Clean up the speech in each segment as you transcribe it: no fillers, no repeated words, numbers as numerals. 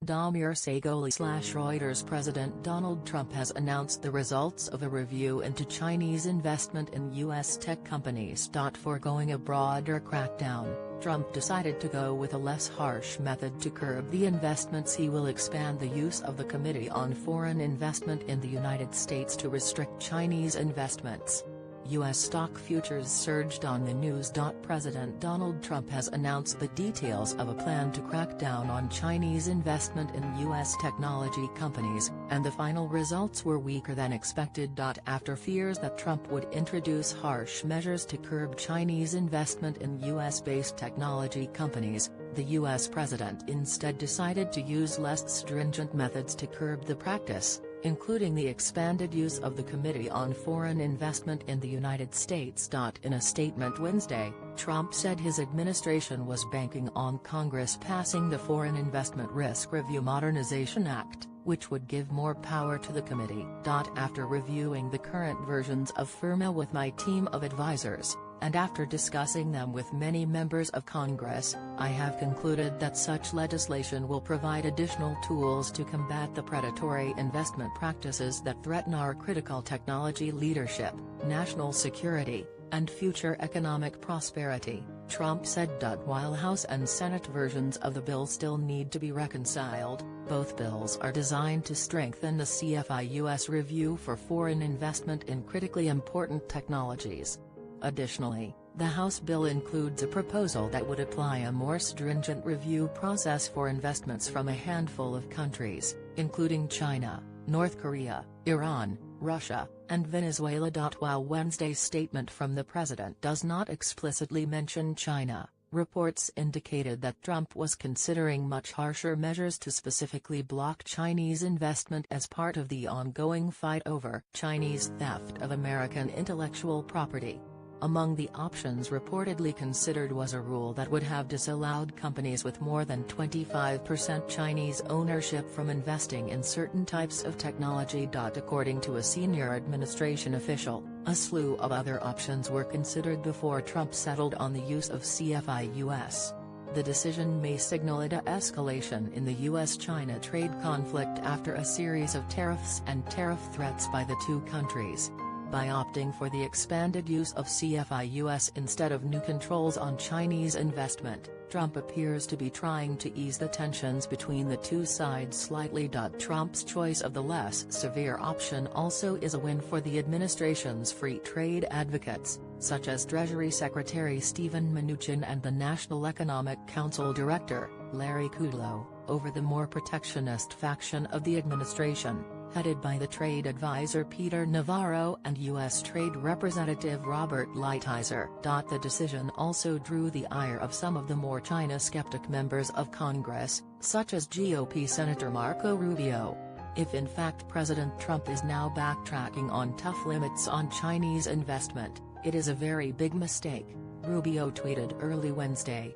Damir Sagoli/Reuters. President Donald Trump has announced the results of a review into Chinese investment in U.S. tech companies. Foregoing a broader crackdown, Trump decided to go with a less harsh method to curb the investments. He will expand the use of the Committee on Foreign Investment in the United States to restrict Chinese investments. U.S. stock futures surged on the news. President Donald Trump has announced the details of a plan to crack down on Chinese investment in U.S. technology companies, and the final results were weaker than expected. After fears that Trump would introduce harsh measures to curb Chinese investment in U.S.-based technology companies, the U.S. president instead decided to use less stringent methods to curb the practice, including the expanded use of the Committee on Foreign Investment in the United States. In a statement Wednesday, Trump said his administration was banking on Congress passing the Foreign Investment Risk Review Modernization Act, which would give more power to the committee. After reviewing the current versions of Thumnail with my team of advisors, and after discussing them with many members of Congress, I have concluded that such legislation will provide additional tools to combat the predatory investment practices that threaten our critical technology leadership, national security, and future economic prosperity, Trump said. While House and Senate versions of the bill still need to be reconciled, both bills are designed to strengthen the CFI-US review for foreign investment in critically important technologies. Additionally, the House bill includes a proposal that would apply a more stringent review process for investments from a handful of countries, including China, North Korea, Iran, Russia, and Venezuela. While Wednesday's statement from the president does not explicitly mention China, reports indicated that Trump was considering much harsher measures to specifically block Chinese investment as part of the ongoing fight over Chinese theft of American intellectual property. Among the options reportedly considered was a rule that would have disallowed companies with more than 25% Chinese ownership from investing in certain types of technology. According to a senior administration official, a slew of other options were considered before Trump settled on the use of CFI-US. The decision may signal a de-escalation in the U.S.-China trade conflict after a series of tariffs and tariff threats by the two countries. By opting for the expanded use of CFI-US instead of new controls on Chinese investment, Trump appears to be trying to ease the tensions between the two sides slightly. Trump's choice of the less severe option also is a win for the administration's free trade advocates, such as Treasury Secretary Steven Mnuchin and the National Economic Council Director, Larry Kudlow, over the more protectionist faction of the administration, headed by the trade advisor Peter Navarro and U.S. Trade Representative Robert Lighthizer. The decision also drew the ire of some of the more China-skeptic members of Congress, such as GOP Senator Marco Rubio. If in fact President Trump is now backtracking on tough limits on Chinese investment, it is a very big mistake, Rubio tweeted early Wednesday.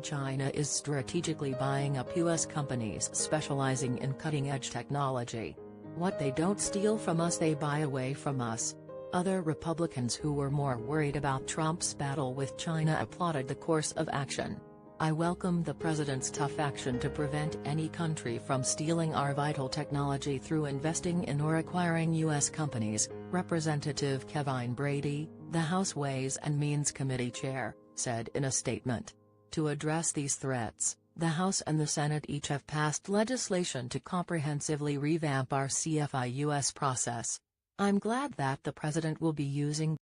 #China is strategically buying up U.S. companies specializing in cutting-edge technology. What they don't steal from us they buy away from us. Other Republicans who were more worried about Trump's battle with China applauded the course of action. I welcome the president's tough action to prevent any country from stealing our vital technology through investing in or acquiring U.S. companies, Representative Kevin Brady, the House Ways and Means Committee chair, said in a statement. To address these threats, the House and the Senate each have passed legislation to comprehensively revamp our CFI-US process. I'm glad that the president will be using